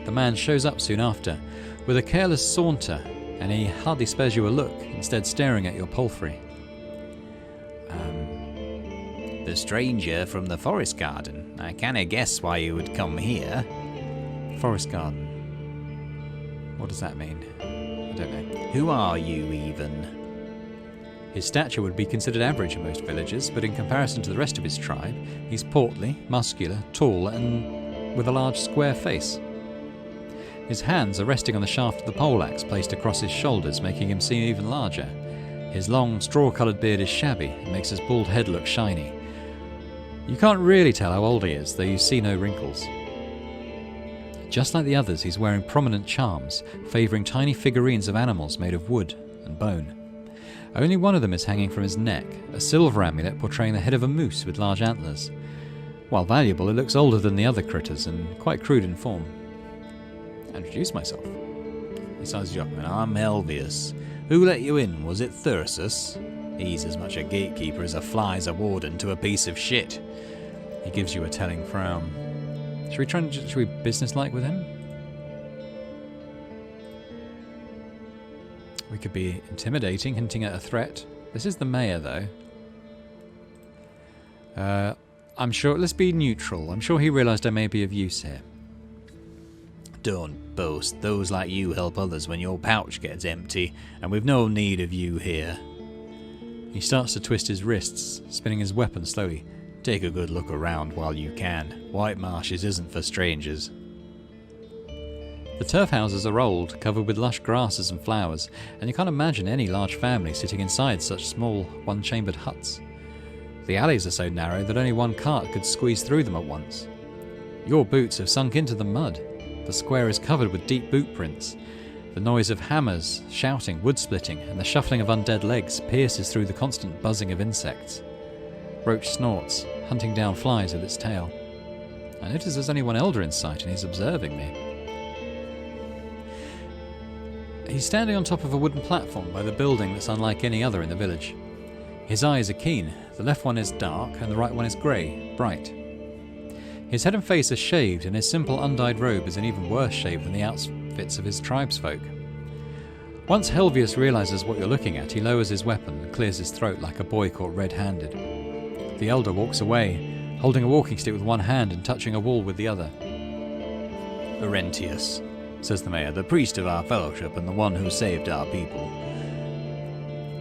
The man shows up soon after, with a careless saunter, and he hardly spares you a look, instead staring at your palfrey. The stranger from the forest garden. I canna guess why you would come here. Forest garden. What does that mean? I don't know. Who are you, even? His stature would be considered average in most villages, but in comparison to the rest of his tribe, he's portly, muscular, tall, and with a large square face. His hands are resting on the shaft of the poleaxe placed across his shoulders, making him seem even larger. His long, straw-coloured beard is shabby and makes his bald head look shiny. You can't really tell how old he is, though you see no wrinkles. Just like the others, he's wearing prominent charms, favouring tiny figurines of animals made of wood and bone. Only one of them is hanging from his neck, a silver amulet portraying the head of a moose with large antlers. While valuable, it looks older than the other critters and quite crude in form. I introduce myself. He sizes you up, and I'm Helvius. Who let you in? Was it Thyrsus? He's as much a gatekeeper as a fly's a warden to a piece of shit. He gives you a telling frown. Should we business-like with him? We could be intimidating, hinting at a threat. This is the mayor, though. I'm sure... Let's be neutral. I'm sure he realised I may be of use here. Don't boast. Those like you help others when your pouch gets empty, and we've no need of you here. He starts to twist his wrists, spinning his weapon slowly. Take a good look around while you can. White Marshes isn't for strangers. The turf houses are old, covered with lush grasses and flowers, and you can't imagine any large family sitting inside such small, one-chambered huts. The alleys are so narrow that only one cart could squeeze through them at once. Your boots have sunk into the mud. The square is covered with deep boot prints. The noise of hammers, shouting, wood splitting, and the shuffling of undead legs pierces through the constant buzzing of insects. Roach snorts, hunting down flies with its tail. I notice there's only one elder in sight, and he's observing me. He's standing on top of a wooden platform by the building that's unlike any other in the village. His eyes are keen. The left one is dark, and the right one is grey, bright. His head and face are shaved, and his simple undyed robe is in even worse shape than the outfits of his tribesfolk. Once Helvius realises what you're looking at, he lowers his weapon and clears his throat like a boy caught red-handed. The elder walks away, holding a walking stick with one hand and touching a wall with the other. Laurentius, says the mayor, the priest of our fellowship and the one who saved our people.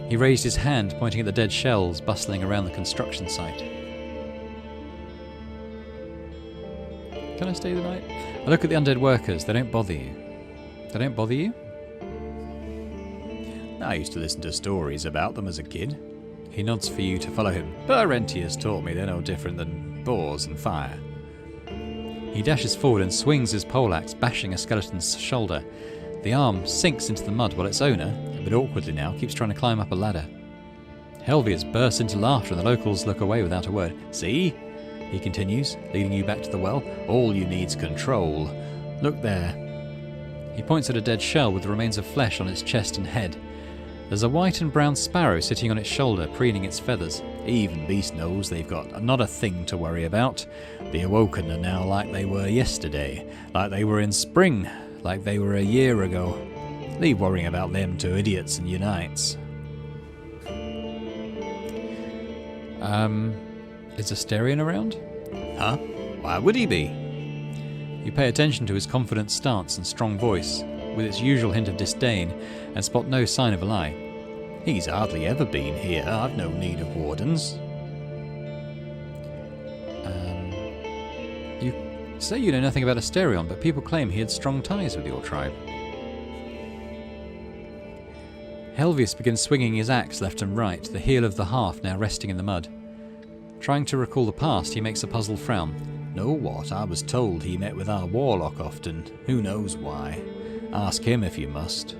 He raised his hand, pointing at the dead shells bustling around the construction site. Can I stay the night? I look at the undead workers. They don't bother you. They don't bother you? I used to listen to stories about them as a kid. He nods for you to follow him. Laurentius taught me they're no different than boars and fire. He dashes forward and swings his poleaxe, bashing a skeleton's shoulder. The arm sinks into the mud while its owner, a bit awkwardly now, keeps trying to climb up a ladder. Helvius bursts into laughter and the locals look away without a word. See? He continues, leading you back to the well. All you need's control. Look there. He points at a dead shell with the remains of flesh on its chest and head. There's a white and brown sparrow sitting on its shoulder, preening its feathers. Even Beast knows they've got not a thing to worry about. The Awoken are now like they were yesterday, like they were in spring, like they were a year ago. Leave worrying about them to idiots and unites. Is Asterion around? Huh? Why would he be? You pay attention to his confident stance and strong voice, with its usual hint of disdain, and spot no sign of a lie. He's hardly ever been here. I've no need of wardens. You say you know nothing about Asterion, but people claim he had strong ties with your tribe. Helvius begins swinging his axe left and right, the heel of the half now resting in the mud. Trying to recall the past, he makes a puzzled frown. Know what? I was told he met with our warlock often. Who knows why? Ask him if you must.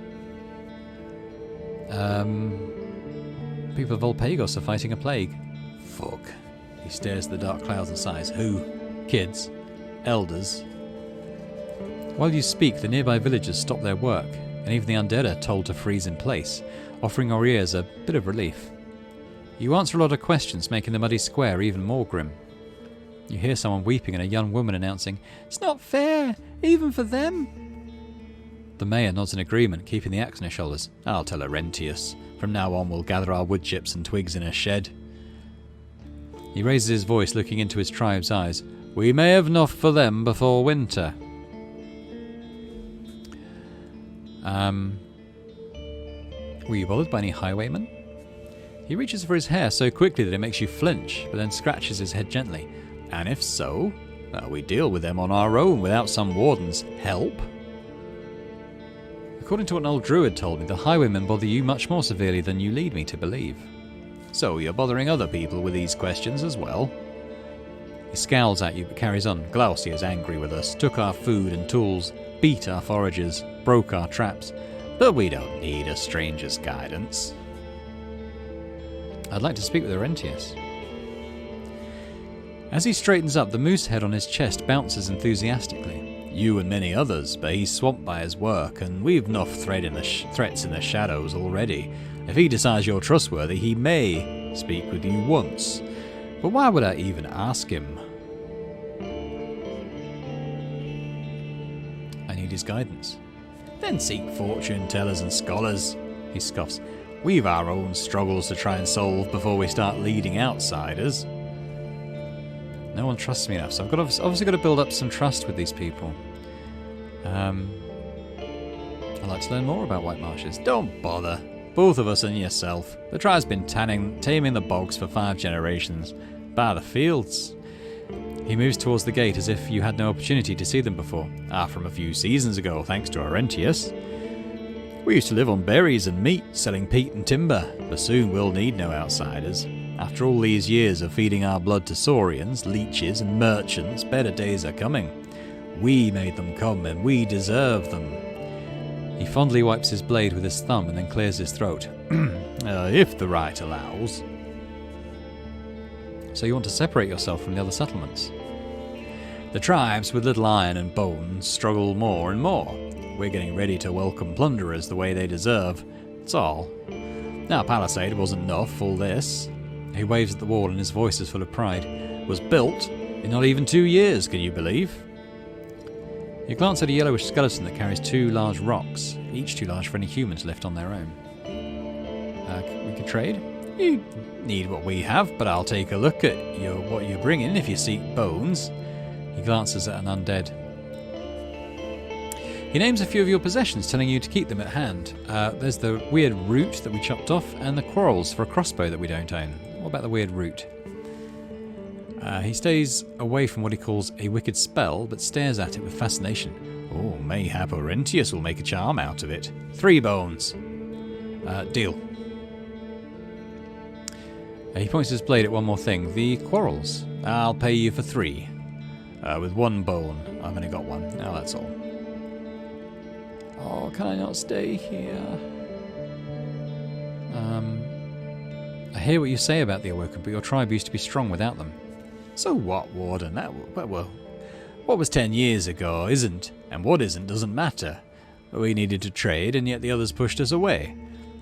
People of Volpagos are fighting a plague. Fuck. He stares at the dark clouds and sighs. Who? Kids? Elders? While you speak, the nearby villagers stop their work, and even the undead are told to freeze in place, offering our ears a bit of relief. You answer a lot of questions, making the muddy square even more grim. You hear someone weeping and a young woman announcing, "It's not fair, even for them." The mayor nods in agreement, keeping the axe on his shoulders. I'll tell Arrentius. From now on we'll gather our wood chips and twigs in a shed. He raises his voice, looking into his tribe's eyes. "We may have enough for them before winter." Were you bothered by any highwaymen? He reaches for his hair so quickly that it makes you flinch, but then scratches his head gently. And if so, we deal with them on our own without some warden's help. According to what an old druid told me, the highwaymen bother you much more severely than you lead me to believe. So you're bothering other people with these questions as well? He scowls at you but carries on. Glausier's angry with us, took our food and tools, beat our foragers, broke our traps, but we don't need a stranger's guidance. I'd like to speak with Arrentius. As he straightens up, the moose head on his chest bounces enthusiastically. You and many others, but he's swamped by his work, and we've enough threats in the shadows already. If he decides you're trustworthy, he may speak with you once. But why would I even ask him? I need his guidance. Then seek fortune tellers and scholars, he scoffs. We've our own struggles to try and solve before we start leading outsiders. No one trusts me enough, so I've obviously got to build up some trust with these people. I'd like to learn more about White Marshes. Don't bother. Both of us and yourself. The tribe's been taming the bogs for 5 generations. By the fields. He moves towards the gate as if you had no opportunity to see them before. From a few seasons ago, thanks to Arrentius. We used to live on berries and meat, selling peat and timber, but soon we'll need no outsiders. After all these years of feeding our blood to saurians, leeches and merchants, better days are coming. We made them come and we deserve them. He fondly wipes his blade with his thumb and then clears his throat. If the right allows. So you want to separate yourself from the other settlements? The tribes with little iron and bones struggle more and more. We're getting ready to welcome plunderers the way they deserve. That's all. Our palisade wasn't enough, all this. He waves at the wall and his voice is full of pride. Was built in not even 2 years, can you believe? You glance at a yellowish skeleton that carries 2 large rocks, each too large for any human to lift on their own. We could trade? You need what we have, but I'll take a look at what you're bringing if you seek bones. He glances at an undead. He names a few of your possessions, telling you to keep them at hand. There's the weird root that we chopped off, and the quarrels for a crossbow that we don't own. What about the weird root? He stays away from what he calls a wicked spell, but stares at it with fascination. Oh, mayhap Arrentius will make a charm out of it. 3 bones. Deal. He points his blade at one more thing. The quarrels. I'll pay you for 3. With 1 bone. I've only got 1. Now that's all. Oh, can I not stay here? I hear what you say about the Awoken, but your tribe used to be strong without them. So what, Warden? What was 10 years ago isn't, and what isn't doesn't matter. We needed to trade, and yet the others pushed us away.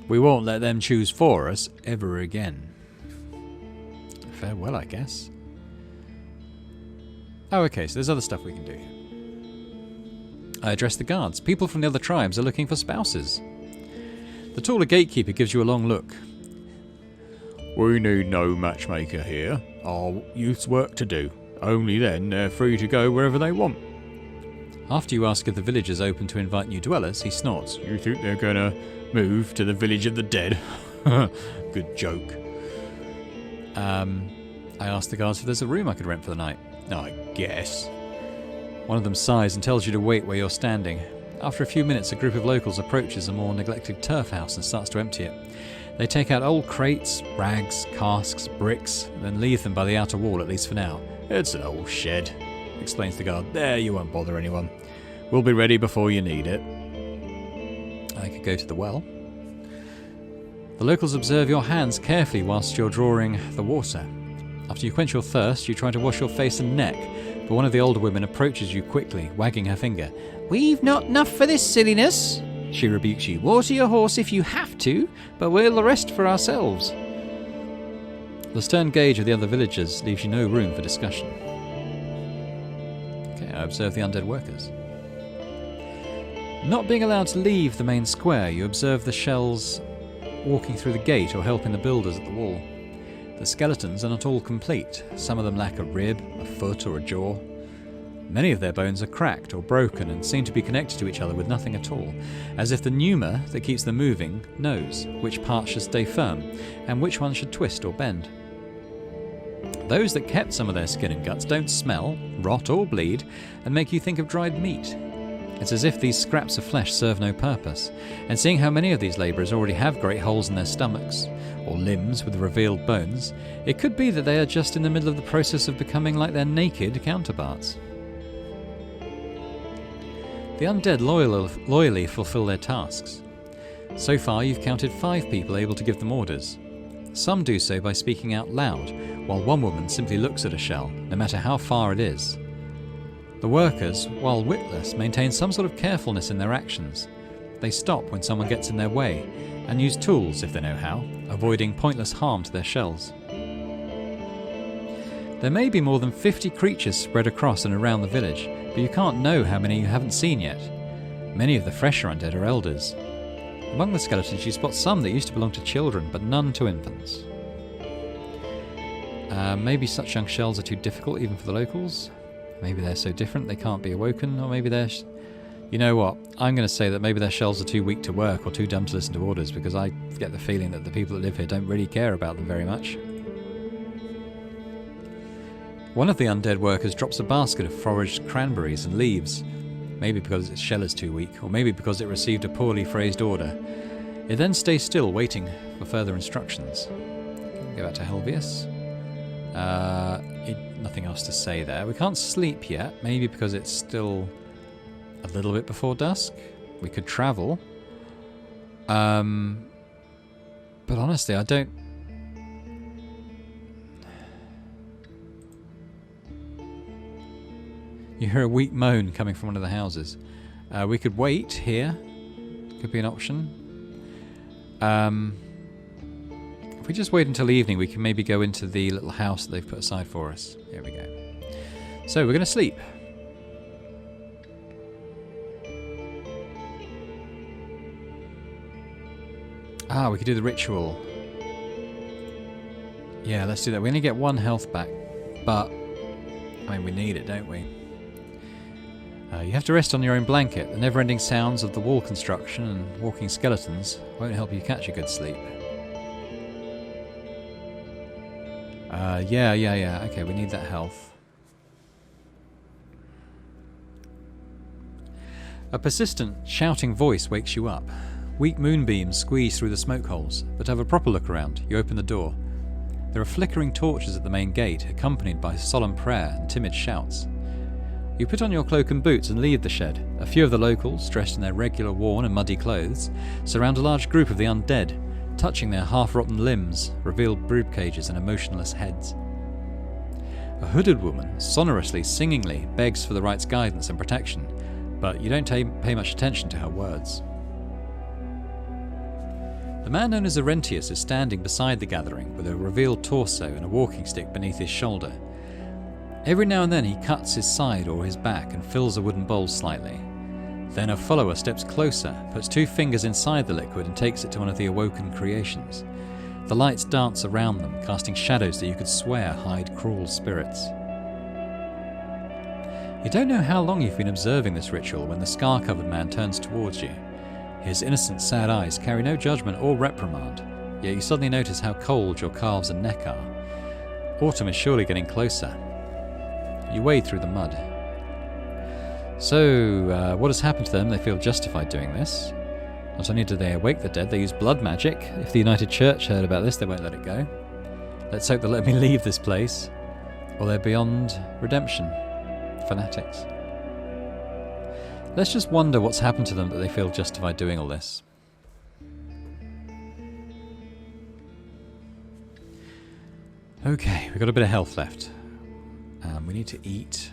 We won't let them choose for us ever again. Farewell, I guess. Oh, okay, so there's other stuff we can do. I address the guards. People from the other tribes are looking for spouses. The taller gatekeeper gives you a long look. We need no matchmaker here. Our youth's work to do. Only then they're free to go wherever they want. After you ask if the village is open to invite new dwellers, he snorts. You think they're gonna move to the village of the dead? Good joke. I ask the guards if there's a room I could rent for the night. I guess. One of them sighs and tells you to wait where you're standing. After a few minutes, a group of locals approaches a more neglected turf house and starts to empty it. They take out old crates, rags, casks, bricks, and then leave them by the outer wall, at least for now. It's an old shed, explains the guard. There, you won't bother anyone. We'll be ready before you need it. I could go to the well. The locals observe your hands carefully whilst you're drawing the water. After you quench your thirst, you try to wash your face and neck, but one of the older women approaches you quickly, wagging her finger. We've not enough for this silliness, she rebukes you. Water your horse if you have to, but we'll the rest for ourselves. The stern gaze of the other villagers leaves you no room for discussion. Okay, I observe the undead workers. Not being allowed to leave the main square, you observe the shells walking through the gate or helping the builders at the wall. The skeletons are not all complete. Some of them lack a rib, a foot or a jaw. Many of their bones are cracked or broken and seem to be connected to each other with nothing at all, as if the pneuma that keeps them moving knows which parts should stay firm and which ones should twist or bend. Those that kept some of their skin and guts don't smell, rot or bleed and make you think of dried meat. It's as if these scraps of flesh serve no purpose, and seeing how many of these labourers already have great holes in their stomachs, or limbs with revealed bones, it could be that they are just in the middle of the process of becoming like their naked counterparts. The undead loyally fulfill their tasks. So far you've counted 5 people able to give them orders. Some do so by speaking out loud, while one woman simply looks at a shell, no matter how far it is. The workers, while witless, maintain some sort of carefulness in their actions. They stop when someone gets in their way, and use tools if they know how, avoiding pointless harm to their shells. There may be more than 50 creatures spread across and around the village, but you can't know how many you haven't seen yet. Many of the fresher undead are elders. Among the skeletons you spot some that used to belong to children, but none to infants. Maybe such young shells are too difficult even for the locals. Maybe they're so different they can't be awoken, or maybe they're... You know what? I'm going to say that maybe their shells are too weak to work or too dumb to listen to orders, because I get the feeling that the people that live here don't really care about them very much. One of the undead workers drops a basket of foraged cranberries and leaves, maybe because its shell is too weak, or maybe because it received a poorly phrased order. It then stays still, waiting for further instructions. Go back to Helvius. Nothing else to say there. We can't sleep yet, maybe because it's still a little bit before dusk. We could travel. But honestly, I don't... You hear a weak moan coming from one of the houses. We could wait here. Could be an option. If we just wait until evening, we can maybe go into the little house that they've put aside for us. Here we go. So we're going to sleep. We could do the ritual. Yeah, let's do that. We only get 1 health back, but I mean, we need it, don't we? You have to rest on your own blanket. The never-ending sounds of the wall construction and walking skeletons won't help you catch a good sleep. Yeah. Okay, we need that health. A persistent, shouting voice wakes you up. Weak moonbeams squeeze through the smoke holes, but to have a proper look around, you open the door. There are flickering torches at the main gate, accompanied by solemn prayer and timid shouts. You put on your cloak and boots and leave the shed. A few of the locals, dressed in their regular worn and muddy clothes, surround a large group of the undead, touching their half-rotten limbs, revealed rib cages and emotionless heads. A hooded woman, sonorously, singingly, begs for the right's guidance and protection, but you don't pay much attention to her words. The man known as Arrentius is standing beside the gathering with a revealed torso and a walking stick beneath his shoulder. Every now and then he cuts his side or his back and fills a wooden bowl slightly. Then a follower steps closer, puts 2 fingers inside the liquid and takes it to one of the awoken creations. The lights dance around them, casting shadows that you could swear hide cruel spirits. You don't know how long you've been observing this ritual when the scar-covered man turns towards you. His innocent, sad eyes carry no judgment or reprimand, yet you suddenly notice how cold your calves and neck are. Autumn is surely getting closer. You wade through the mud. So, what has happened to them? They feel justified doing this. Not only do they awake the dead, they use blood magic. If the United Church heard about this, they won't let it go. Let's hope they'll let me leave this place, or they're beyond redemption. Fanatics. Let's just wonder what's happened to them that they feel justified doing all this. Okay, we've got a bit of health left. We need to eat.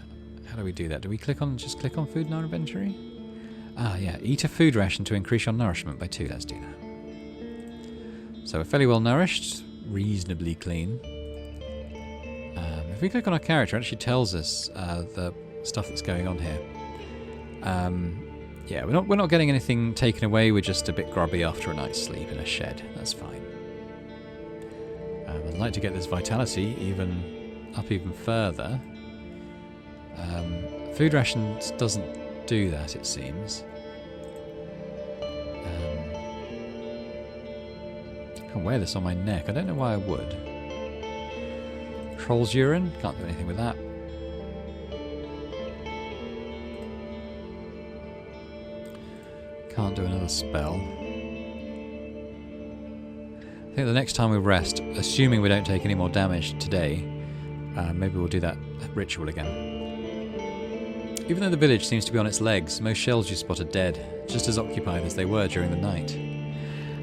How do we do that? Do we just click on food in our inventory? Ah, yeah. Eat a food ration to increase your nourishment by 2. Let's do that. So we're fairly well nourished, reasonably clean. If we click on our character, it actually tells us the stuff that's going on here. Yeah, we're not getting anything taken away. We're just a bit grubby after a night's sleep in a shed. That's fine. I'd like to get this vitality even further. Food rations doesn't do that, it seems. I can wear this on my neck. I don't know why I would. Troll's urine. Can't do anything with that. Can't do another spell. I think the next time we rest, assuming we don't take any more damage today, maybe we'll do that ritual again. Even though the village seems to be on its legs, most shells you spot are dead, just as occupied as they were during the night.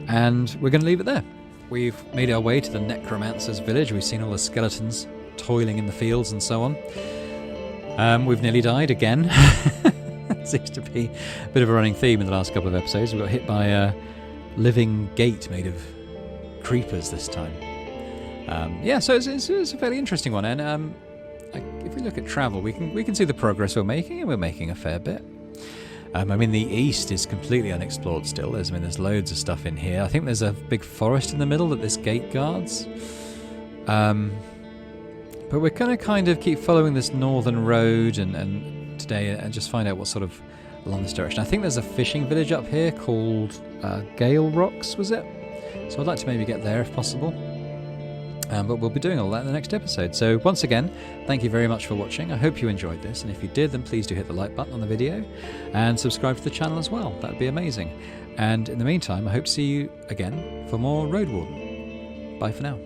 And we're going to leave it there. We've made our way to the necromancer's village. We've seen all the skeletons toiling in the fields and so on. We've nearly died again. Seems to be a bit of a running theme in the last couple of episodes. We got hit by a living gate made of creepers this time. Yeah, so it's a fairly interesting one. And if we look at travel, we can see the progress we're making, and we're making a fair bit. I mean, the east is completely unexplored still. There's loads of stuff in here. I think there's a big forest in the middle that this gate guards. But we're going to kind of keep following this northern road and today and just find out what sort of along this direction. I think there's a fishing village up here called Gale Rocks, was it? So I'd like to maybe get there if possible. But we'll be doing all that in the next episode. So once again, thank you very much for watching. I hope you enjoyed this, and if you did, then please do hit the like button on the video and subscribe to the channel as well. That would be amazing. And in the meantime, I hope to see you again for more Roadwarden. Bye for now.